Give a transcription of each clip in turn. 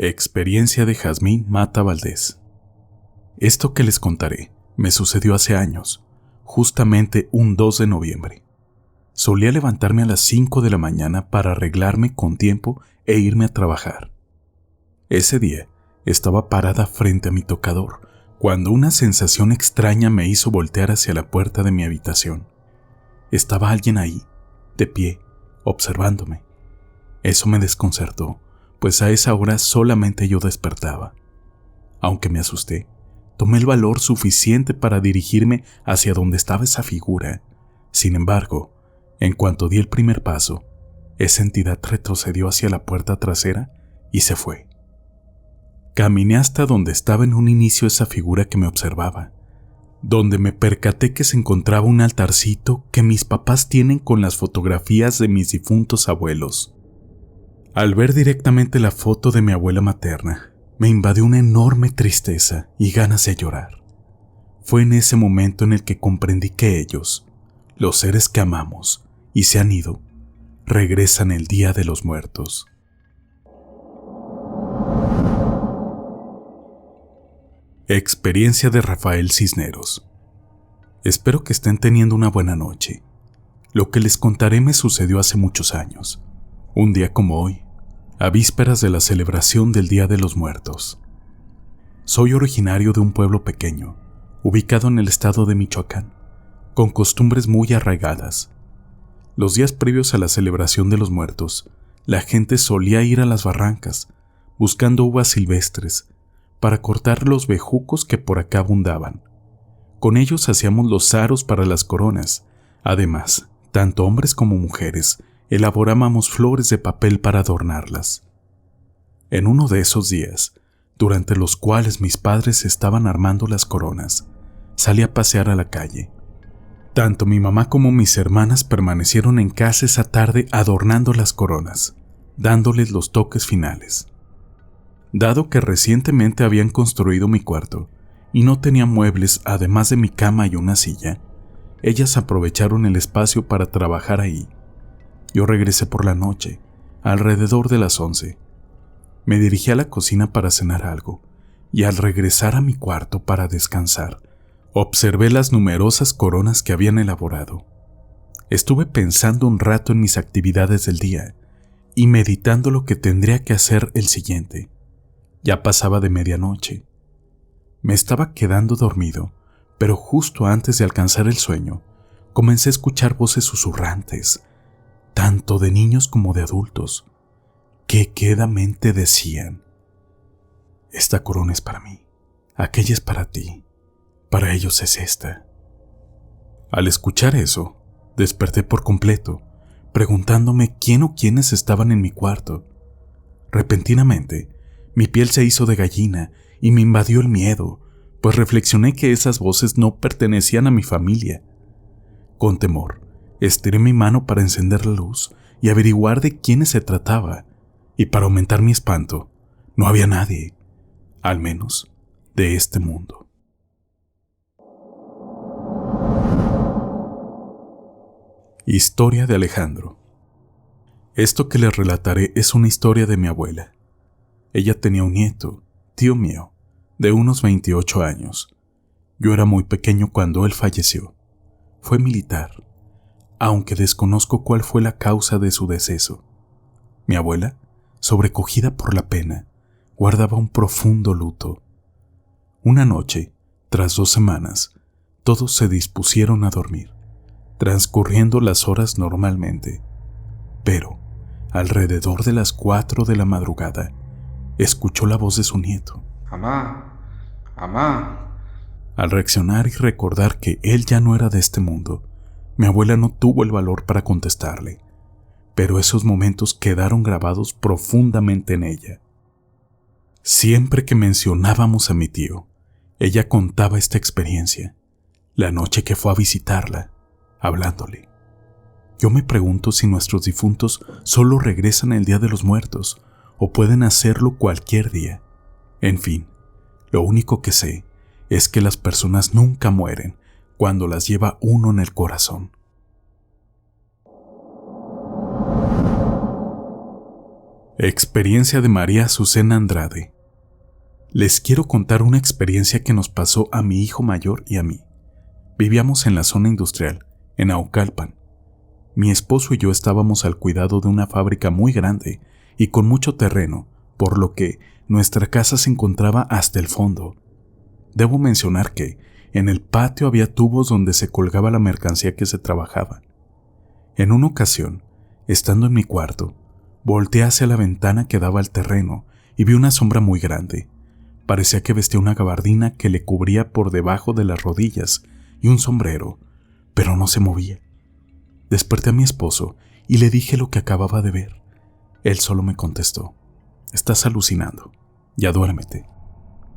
Experiencia de Jazmín Mata Valdés. Esto que les contaré me sucedió hace años, justamente un 2 de noviembre. Solía levantarme a las 5 de la mañana para arreglarme con tiempo e irme a trabajar. Ese día estaba parada frente a mi tocador cuando una sensación extraña me hizo voltear hacia la puerta de mi habitación. Estaba alguien ahí, de pie, observándome. Eso me desconcertó, pues a esa hora solamente yo despertaba. Aunque me asusté, tomé el valor suficiente para dirigirme hacia donde estaba esa figura. Sin embargo, en cuanto di el primer paso, esa entidad retrocedió hacia la puerta trasera y se fue. Caminé hasta donde estaba en un inicio esa figura que me observaba, donde me percaté que se encontraba un altarcito que mis papás tienen con las fotografías de mis difuntos abuelos. Al ver directamente la foto de mi abuela materna, me invadió una enorme tristeza y ganas de llorar. Fue en ese momento en el que comprendí que ellos, los seres que amamos y se han ido, regresan el Día de los Muertos. Experiencia de Rafael Cisneros. Espero que estén teniendo una buena noche. Lo que les contaré me sucedió hace muchos años. Un día como hoy, a vísperas de la celebración del Día de los Muertos. Soy originario de un pueblo pequeño, ubicado en el estado de Michoacán, con costumbres muy arraigadas. Los días previos a la celebración de los muertos, la gente solía ir a las barrancas, buscando uvas silvestres, para cortar los bejucos que por acá abundaban. Con ellos hacíamos los aros para las coronas. Además, tanto hombres como mujeres, elaborábamos flores de papel para adornarlas. En uno de esos días, durante los cuales mis padres estaban armando las coronas, salí a pasear a la calle. Tanto mi mamá como mis hermanas permanecieron en casa esa tarde adornando las coronas, dándoles los toques finales. Dado que recientemente habían construido mi cuarto y no tenía muebles además de mi cama y una silla, ellas aprovecharon el espacio para trabajar ahí. Yo regresé por la noche, alrededor de las 11. Me dirigí a la cocina para cenar algo, y al regresar a mi cuarto para descansar, observé las numerosas coronas que habían elaborado. Estuve pensando un rato en mis actividades del día, y meditando lo que tendría que hacer el siguiente. Ya pasaba de medianoche. Me estaba quedando dormido, pero justo antes de alcanzar el sueño, comencé a escuchar voces susurrantes, tanto de niños como de adultos, que quedamente decían: esta corona es para mí, aquella es para ti, para ellos es esta. Al escuchar eso, desperté por completo, preguntándome quién o quiénes estaban en mi cuarto. Repentinamente, mi piel se hizo de gallina y me invadió el miedo, pues reflexioné que esas voces no pertenecían a mi familia. Con temor, estiré mi mano para encender la luz y averiguar de quiénes se trataba, y para aumentar mi espanto, no había nadie, al menos de este mundo. Historia de Alejandro. Esto que les relataré es una historia de mi abuela. Ella tenía un nieto, tío mío, de unos 28 años. Yo era muy pequeño cuando él falleció. Fue militar, aunque desconozco cuál fue la causa de su deceso. Mi abuela, sobrecogida por la pena, guardaba un profundo luto. Una noche, tras 2 semanas, todos se dispusieron a dormir, transcurriendo las horas normalmente. Pero, alrededor de las 4 de la madrugada, escuchó la voz de su nieto. Amá, amá. Al reaccionar y recordar que él ya no era de este mundo, mi abuela no tuvo el valor para contestarle, pero esos momentos quedaron grabados profundamente en ella. Siempre que mencionábamos a mi tío, ella contaba esta experiencia, la noche que fue a visitarla, hablándole. Yo me pregunto si nuestros difuntos solo regresan el Día de los Muertos o pueden hacerlo cualquier día. En fin, lo único que sé es que las personas nunca mueren cuando las lleva uno en el corazón. Experiencia de María Azucena Andrade. Les quiero contar una experiencia que nos pasó a mi hijo mayor y a mí. Vivíamos en la zona industrial, en Naucalpan. Mi esposo y yo estábamos al cuidado de una fábrica muy grande y con mucho terreno, por lo que nuestra casa se encontraba hasta el fondo. Debo mencionar que en el patio había tubos donde se colgaba la mercancía que se trabajaba. En una ocasión, estando en mi cuarto, volteé hacia la ventana que daba al terreno y vi una sombra muy grande. Parecía que vestía una gabardina que le cubría por debajo de las rodillas y un sombrero, pero no se movía. Desperté a mi esposo y le dije lo que acababa de ver. Él solo me contestó: «Estás alucinando, ya duérmete».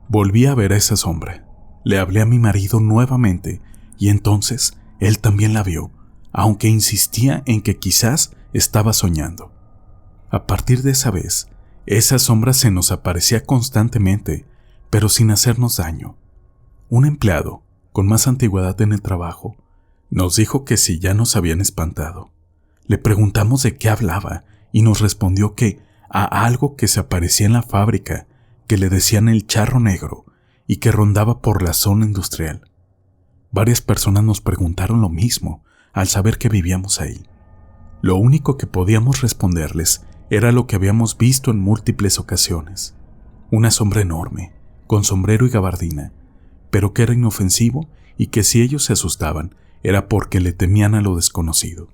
Volví a ver a esa sombra. Le hablé a mi marido nuevamente y entonces él también la vio, aunque insistía en que quizás estaba soñando. A partir de esa vez, esa sombra se nos aparecía constantemente, pero sin hacernos daño. Un empleado, con más antigüedad en el trabajo, nos dijo que si ya nos habían espantado. Le preguntamos de qué hablaba y nos respondió que a algo que se aparecía en la fábrica, que le decían el charro negro y que rondaba por la zona industrial. Varias personas nos preguntaron lo mismo al saber que vivíamos ahí. Lo único que podíamos responderles era lo que habíamos visto en múltiples ocasiones: una sombra enorme, con sombrero y gabardina, pero que era inofensivo y que si ellos se asustaban era porque le temían a lo desconocido.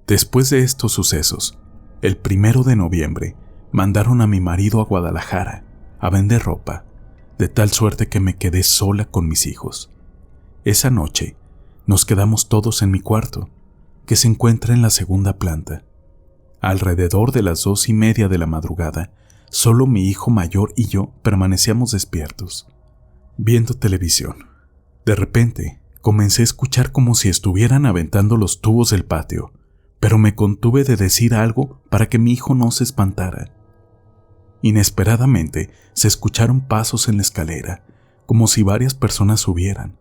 Después de estos sucesos, el 1 de noviembre mandaron a mi marido a Guadalajara a vender ropa, de tal suerte que me quedé sola con mis hijos. Esa noche nos quedamos todos en mi cuarto, que se encuentra en la segunda planta. Alrededor de las 2:30 de la madrugada, solo mi hijo mayor y yo permanecíamos despiertos, viendo televisión. De repente, comencé a escuchar como si estuvieran aventando los tubos del patio, pero me contuve de decir algo para que mi hijo no se espantara. Inesperadamente, se escucharon pasos en la escalera, como si varias personas subieran.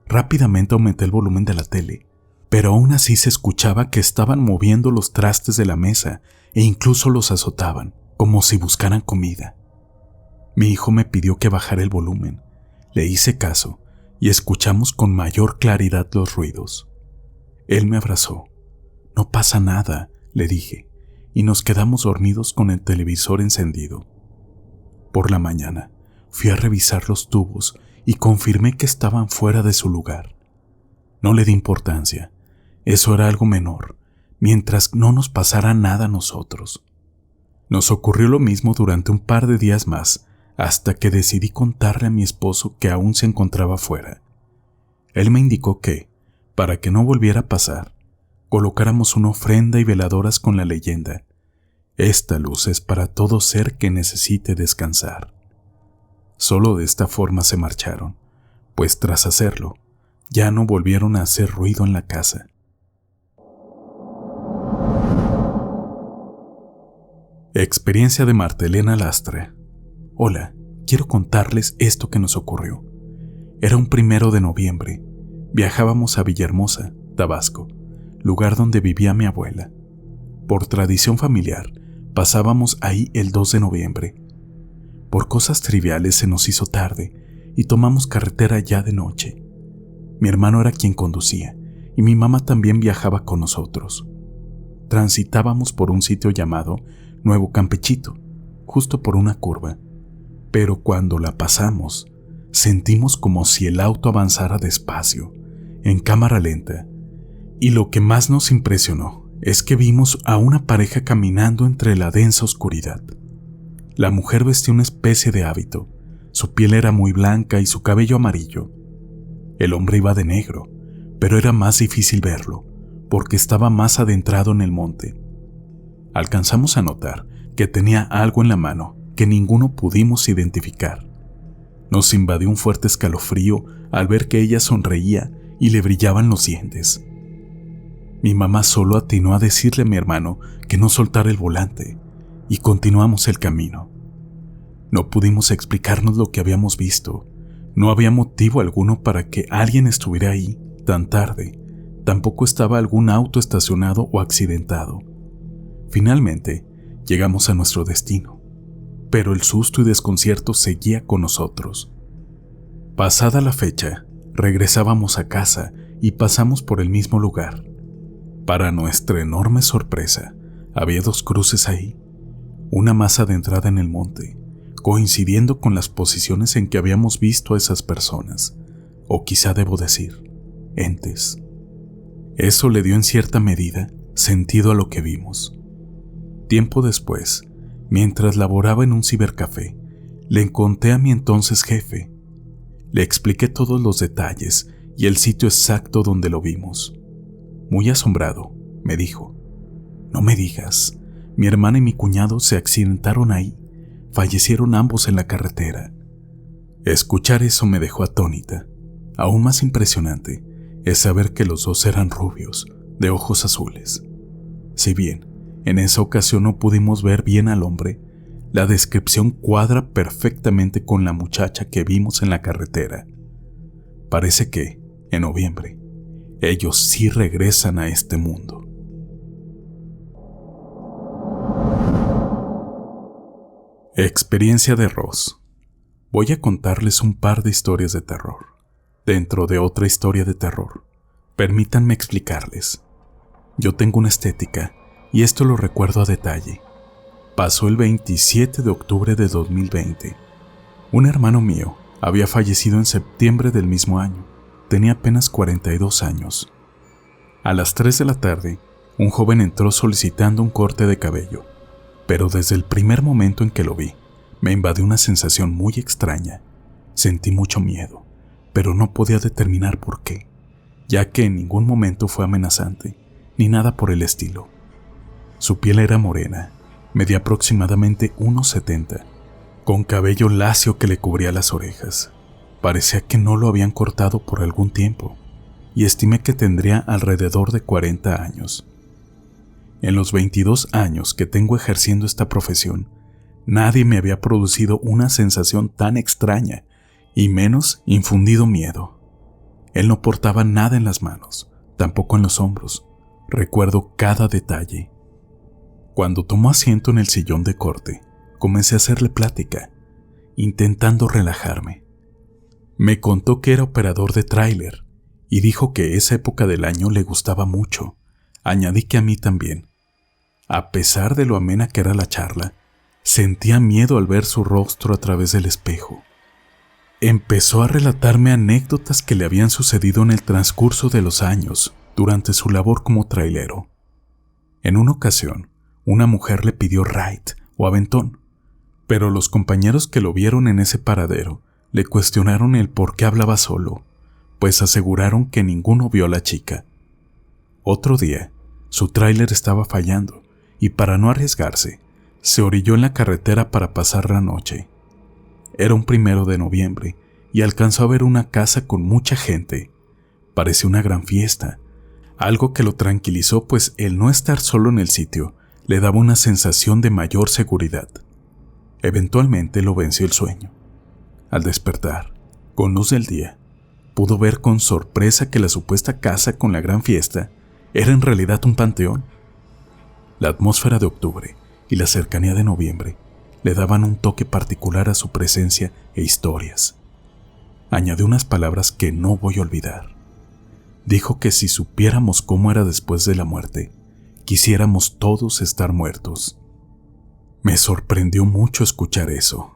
Rápidamente aumenté el volumen de la tele, pero aún así se escuchaba que estaban moviendo los trastes de la mesa e incluso los azotaban, como si buscaran comida. Mi hijo me pidió que bajara el volumen. Le hice caso y escuchamos con mayor claridad los ruidos. Él me abrazó. «No pasa nada», le dije, y nos quedamos dormidos con el televisor encendido. Por la mañana, fui a revisar los tubos y confirmé que estaban fuera de su lugar. No le di importancia. Eso era algo menor, mientras no nos pasara nada a nosotros. Nos ocurrió lo mismo durante un par de días más, hasta que decidí contarle a mi esposo que aún se encontraba fuera. Él me indicó que, para que no volviera a pasar, colocáramos una ofrenda y veladoras con la leyenda: «Esta luz es para todo ser que necesite descansar». Solo de esta forma se marcharon, pues tras hacerlo, ya no volvieron a hacer ruido en la casa. Experiencia de Marta Elena Lastra. Hola, quiero contarles esto que nos ocurrió. Era un 1 de noviembre. Viajábamos a Villahermosa, Tabasco, lugar donde vivía mi abuela. Por tradición familiar, pasábamos ahí el 2 de noviembre. Por cosas triviales se nos hizo tarde y tomamos carretera ya de noche. Mi hermano era quien conducía y mi mamá también viajaba con nosotros. Transitábamos por un sitio llamado Nuevo Campechito, justo por una curva, pero cuando la pasamos, sentimos como si el auto avanzara despacio, en cámara lenta, y lo que más nos impresionó es que vimos a una pareja caminando entre la densa oscuridad. La mujer vestía una especie de hábito, su piel era muy blanca y su cabello amarillo. El hombre iba de negro, pero era más difícil verlo, porque estaba más adentrado en el monte. Alcanzamos a notar que tenía algo en la mano que ninguno pudimos identificar. Nos invadió un fuerte escalofrío al ver que ella sonreía y le brillaban los dientes. Mi mamá solo atinó a decirle a mi hermano que no soltara el volante, y continuamos el camino. No pudimos explicarnos lo que habíamos visto. No había motivo alguno para que alguien estuviera ahí tan tarde. Tampoco estaba algún auto estacionado o accidentado. Finalmente, Llegamos a nuestro destino, pero el susto y desconcierto seguía con nosotros. Pasada la fecha, regresábamos a casa y pasamos por el mismo lugar. Para nuestra enorme sorpresa, había 2 cruces ahí, una más adentrada en el monte, coincidiendo con las posiciones en que habíamos visto a esas personas, o quizá debo decir, entes. Eso le dio en cierta medida sentido a lo que vimos. Tiempo después, mientras laboraba en un cibercafé, le conté a mi entonces jefe. Le expliqué todos los detalles y el sitio exacto donde lo vimos. Muy asombrado, me dijo: «No me digas, mi hermana y mi cuñado se accidentaron ahí, fallecieron ambos en la carretera». Escuchar eso me dejó atónita. Aún más impresionante es saber que los 2 eran rubios, de ojos azules. Si bien en esa ocasión no pudimos ver bien al hombre, la descripción cuadra perfectamente con la muchacha que vimos en la carretera. Parece que, en noviembre, ellos sí regresan a este mundo. Experiencia de Ross. Voy a contarles un par de historias de terror, dentro de otra historia de terror. Permítanme explicarles. Yo tengo una estética, y esto lo recuerdo a detalle. Pasó el 27 de octubre de 2020. Un hermano mío había fallecido en septiembre del mismo año. Tenía apenas 42 años. A las 3 de la tarde, un joven entró solicitando un corte de cabello, pero desde el primer momento en que lo vi, me invadió una sensación muy extraña. Sentí mucho miedo, pero no podía determinar por qué, ya que en ningún momento fue amenazante, ni nada por el estilo. Su piel era morena, medía aproximadamente 1,70, con cabello lacio que le cubría las orejas. Parecía que no lo habían cortado por algún tiempo, y estimé que tendría alrededor de 40 años. En los 22 años que tengo ejerciendo esta profesión, nadie me había producido una sensación tan extraña, y menos infundido miedo. Él no portaba nada en las manos, tampoco en los hombros. Recuerdo cada detalle. Cuando tomó asiento en el sillón de corte, comencé a hacerle plática, intentando relajarme. Me contó que era operador de tráiler y dijo que esa época del año le gustaba mucho. Añadí que a mí también. A pesar de lo amena que era la charla, sentía miedo al ver su rostro a través del espejo. Empezó a relatarme anécdotas que le habían sucedido en el transcurso de los años durante su labor como trailero. En una ocasión, una mujer le pidió ride o aventón, pero los compañeros que lo vieron en ese paradero le cuestionaron el por qué hablaba solo, pues aseguraron que ninguno vio a la chica. Otro día, su tráiler estaba fallando y para no arriesgarse, se orilló en la carretera para pasar la noche. Era un 1 de noviembre y alcanzó a ver una casa con mucha gente. Parecía una gran fiesta, algo que lo tranquilizó, pues el no estar solo en el sitio le daba una sensación de mayor seguridad. Eventualmente lo venció el sueño. Al despertar, con luz del día, pudo ver con sorpresa que la supuesta casa con la gran fiesta era en realidad un panteón. La atmósfera de octubre y la cercanía de noviembre le daban un toque particular a su presencia e historias. Añadió unas palabras que no voy a olvidar. Dijo que si supiéramos cómo era después de la muerte, quisiéramos todos estar muertos. Me sorprendió mucho escuchar eso.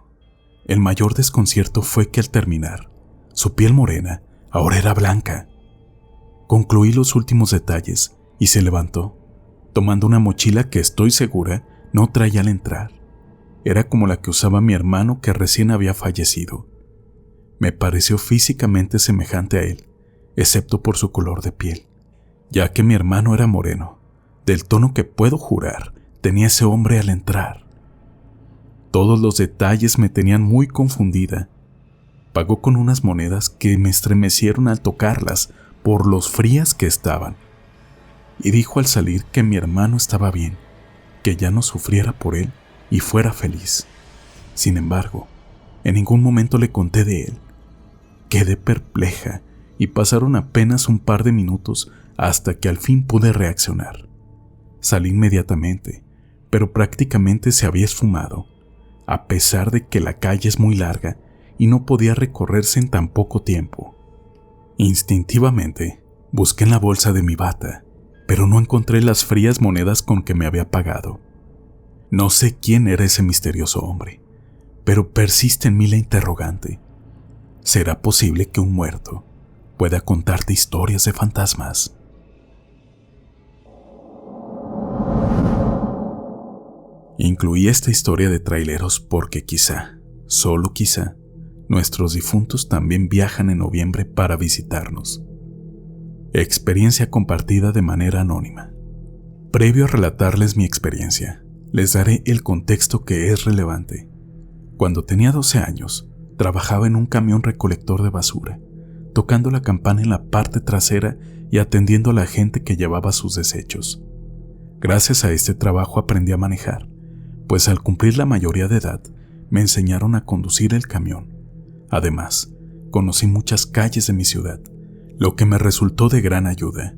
El mayor desconcierto fue que al terminar, su piel morena ahora era blanca. Concluí los últimos detalles y se levantó, tomando una mochila que estoy segura no traía al entrar. Era como la que usaba mi hermano que recién había fallecido. Me pareció físicamente semejante a él, excepto por su color de piel, ya que mi hermano era moreno, del tono que puedo jurar tenía ese hombre al entrar. Todos los detalles me tenían muy confundida. Pagó con unas monedas que me estremecieron al tocarlas por los frías que estaban, y dijo al salir que mi hermano estaba bien, que ya no sufriera por él y fuera feliz. Sin embargo, en ningún momento le conté de él. Quedé perpleja y pasaron apenas un par de minutos hasta que al fin pude reaccionar. Salí inmediatamente, pero prácticamente se había esfumado, a pesar de que la calle es muy larga y no podía recorrerse en tan poco tiempo. Instintivamente, busqué en la bolsa de mi bata, pero no encontré las frías monedas con que me había pagado. No sé quién era ese misterioso hombre, pero persiste en mí la interrogante. ¿Será posible que un muerto pueda contarte historias de fantasmas? Incluí esta historia de traileros porque quizá, solo quizá, nuestros difuntos también viajan en noviembre para visitarnos. Experiencia compartida de manera anónima. Previo a relatarles mi experiencia, les daré el contexto que es relevante. Cuando tenía 12 años, trabajaba en un camión recolector de basura, tocando la campana en la parte trasera y atendiendo a la gente que llevaba sus desechos. Gracias a este trabajo aprendí a manejar, pues al cumplir la mayoría de edad, me enseñaron a conducir el camión. Además, conocí muchas calles de mi ciudad, lo que me resultó de gran ayuda.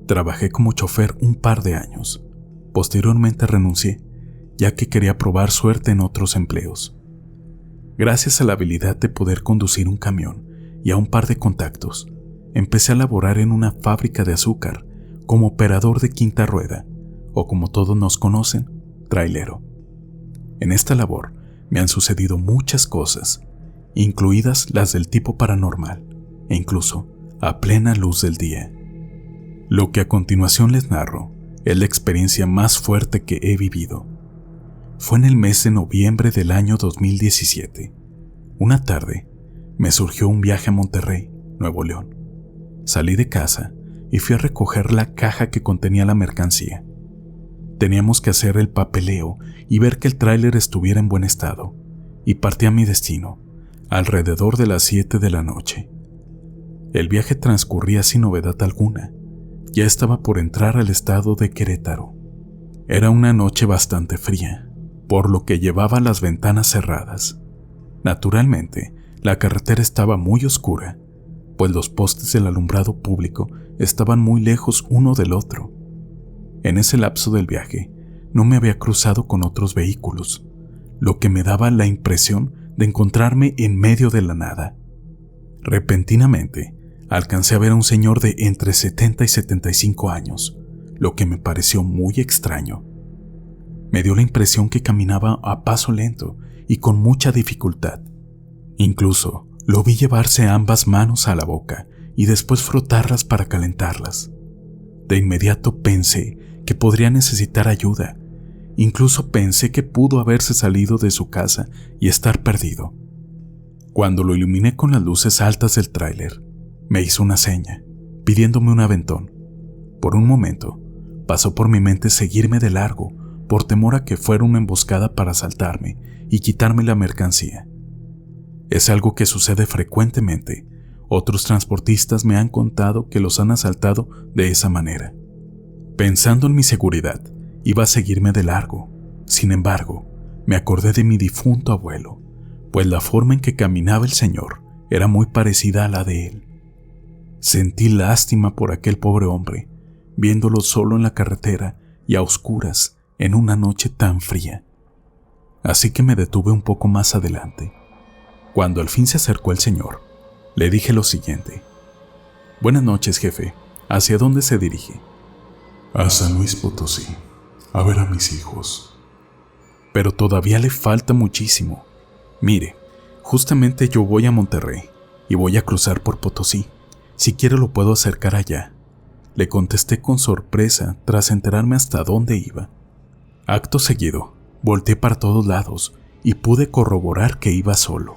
Trabajé como chofer un par de años. Posteriormente renuncié, ya que quería probar suerte en otros empleos. Gracias a la habilidad de poder conducir un camión y a un par de contactos, empecé a laborar en una fábrica de azúcar como operador de quinta rueda, o como todos nos conocen, trailero. En esta labor me han sucedido muchas cosas, incluidas las del tipo paranormal, e incluso a plena luz del día. Lo que a continuación les narro es la experiencia más fuerte que he vivido. Fue en el mes de noviembre del año 2017. Una tarde, me surgió un viaje a Monterrey, Nuevo León. Salí de casa y fui a recoger la caja que contenía la mercancía. Teníamos que hacer el papeleo y ver que el tráiler estuviera en buen estado, y partí a mi destino, alrededor de las 7 de la noche. El viaje transcurría sin novedad alguna. Ya estaba por entrar al estado de Querétaro. Era una noche bastante fría, por lo que llevaba las ventanas cerradas. Naturalmente, la carretera estaba muy oscura, pues los postes del alumbrado público estaban muy lejos uno del otro. En ese lapso del viaje, no me había cruzado con otros vehículos, lo que me daba la impresión de encontrarme en medio de la nada. Repentinamente, alcancé a ver a un señor de entre 70 y 75 años, lo que me pareció muy extraño. Me dio la impresión que caminaba a paso lento y con mucha dificultad. Incluso lo vi llevarse ambas manos a la boca y después frotarlas para calentarlas. De inmediato pensé que podría necesitar ayuda. Incluso pensé que pudo haberse salido de su casa y estar perdido. Cuando lo iluminé con las luces altas del tráiler, me hizo una seña, pidiéndome un aventón. Por un momento, pasó por mi mente seguirme de largo, por temor a que fuera una emboscada para asaltarme y quitarme la mercancía. Es algo que sucede frecuentemente. Otros transportistas me han contado que los han asaltado de esa manera. Pensando en mi seguridad, iba a seguirme de largo. Sin embargo, me acordé de mi difunto abuelo, pues la forma en que caminaba el señor era muy parecida a la de él. Sentí lástima por aquel pobre hombre, viéndolo solo en la carretera y a oscuras en una noche tan fría. Así que me detuve un poco más adelante. Cuando al fin se acercó el señor, le dije lo siguiente: «Buenas noches, jefe. ¿Hacia dónde se dirige?» «A San Luis Potosí, a ver a mis hijos». «Pero todavía le falta muchísimo. Mire, justamente yo voy a Monterrey y voy a cruzar por Potosí. Si quiere lo puedo acercar allá», le contesté con sorpresa tras enterarme hasta dónde iba. Acto seguido, volteé para todos lados y pude corroborar que iba solo.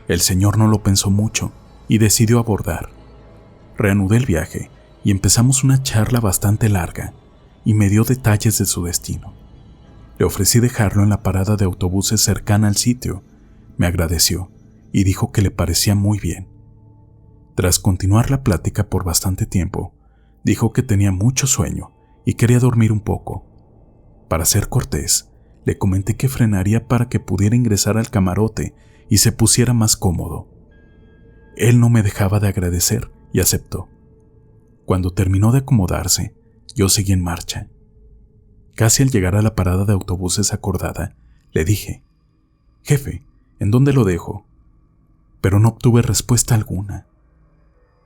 El señor no lo pensó mucho y decidió abordar. Reanudé el viaje y empezamos una charla bastante larga y me dio detalles de su destino. Le ofrecí dejarlo en la parada de autobuses cercana al sitio. Me agradeció y dijo que le parecía muy bien. Tras continuar la plática por bastante tiempo, dijo que tenía mucho sueño y quería dormir un poco. Para ser cortés, le comenté que frenaría para que pudiera ingresar al camarote y se pusiera más cómodo. Él no me dejaba de agradecer y aceptó. Cuando terminó de acomodarse, yo seguí en marcha. Casi al llegar a la parada de autobuses acordada, le dije: «Jefe, ¿en dónde lo dejo?». Pero no obtuve respuesta alguna.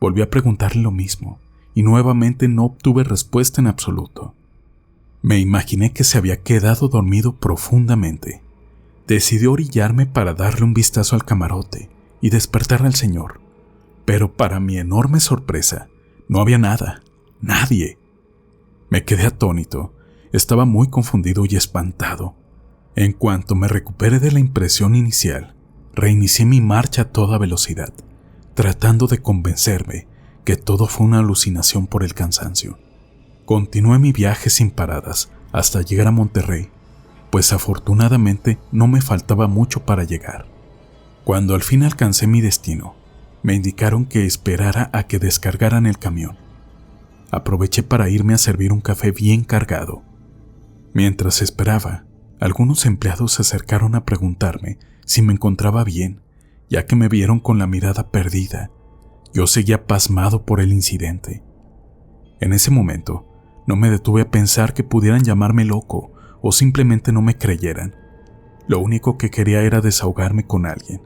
Volví a preguntarle lo mismo, y nuevamente no obtuve respuesta en absoluto. Me imaginé que se había quedado dormido profundamente. Decidí orillarme para darle un vistazo al camarote y despertar al señor. Pero para mi enorme sorpresa, no había nada, nadie. Me quedé atónito, estaba muy confundido y espantado. En cuanto me recuperé de la impresión inicial, reinicié mi marcha a toda velocidad, tratando de convencerme que todo fue una alucinación por el cansancio. Continué mi viaje sin paradas hasta llegar a Monterrey, pues afortunadamente no me faltaba mucho para llegar. Cuando al fin alcancé mi destino, me indicaron que esperara a que descargaran el camión. Aproveché para irme a servir un café bien cargado. Mientras esperaba, algunos empleados se acercaron a preguntarme si me encontraba bien, ya que me vieron con la mirada perdida. Yo seguía pasmado por el incidente. En ese momento, no me detuve a pensar que pudieran llamarme loco o simplemente no me creyeran. Lo único que quería era desahogarme con alguien.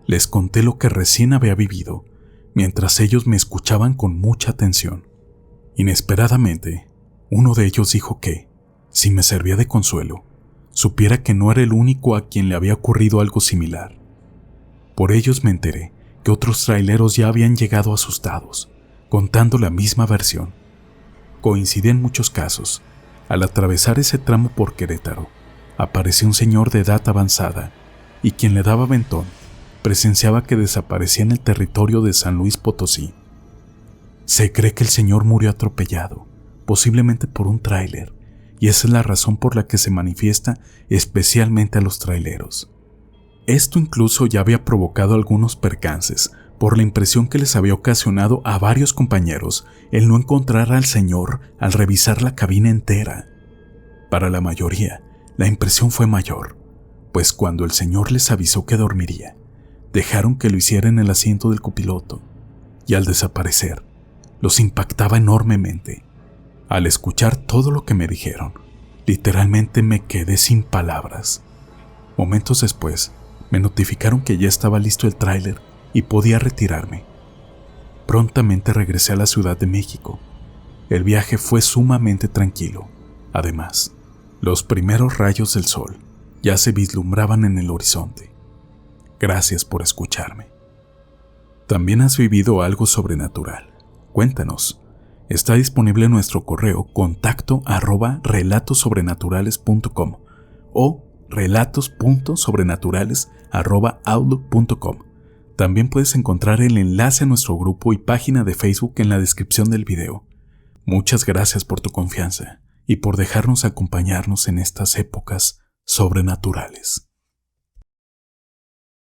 Les conté lo que recién había vivido, mientras ellos me escuchaban con mucha atención. Inesperadamente, uno de ellos dijo que, si me servía de consuelo, supiera que no era el único a quien le había ocurrido algo similar. Por ellos me enteré que otros traileros ya habían llegado asustados, contando la misma versión. Coincidí en muchos casos. Al atravesar ese tramo por Querétaro, apareció un señor de edad avanzada, y quien le daba aventón presenciaba que desaparecía en el territorio de San Luis Potosí. Se cree que el señor murió atropellado, posiblemente por un tráiler, y esa es la razón por la que se manifiesta especialmente a los traileros. Esto incluso ya había provocado algunos percances, por la impresión que les había ocasionado a varios compañeros el no encontrar al señor al revisar la cabina entera. Para la mayoría, la impresión fue mayor, pues cuando el señor les avisó que dormiría, dejaron que lo hiciera en el asiento del copiloto, y al desaparecer, los impactaba enormemente. Al escuchar todo lo que me dijeron, literalmente me quedé sin palabras. Momentos después, me notificaron que ya estaba listo el tráiler y podía retirarme. Prontamente regresé a la Ciudad de México. El viaje fue sumamente tranquilo. Además, los primeros rayos del sol ya se vislumbraban en el horizonte. Gracias por escucharme. ¿También has vivido algo sobrenatural? Cuéntanos. Está disponible en nuestro correo contacto@relatosobrenaturales.com o relatos.sobrenaturales@outlook.com. También puedes encontrar el enlace a nuestro grupo y página de Facebook en la descripción del video. Muchas gracias por tu confianza y por dejarnos acompañarnos en estas épocas sobrenaturales.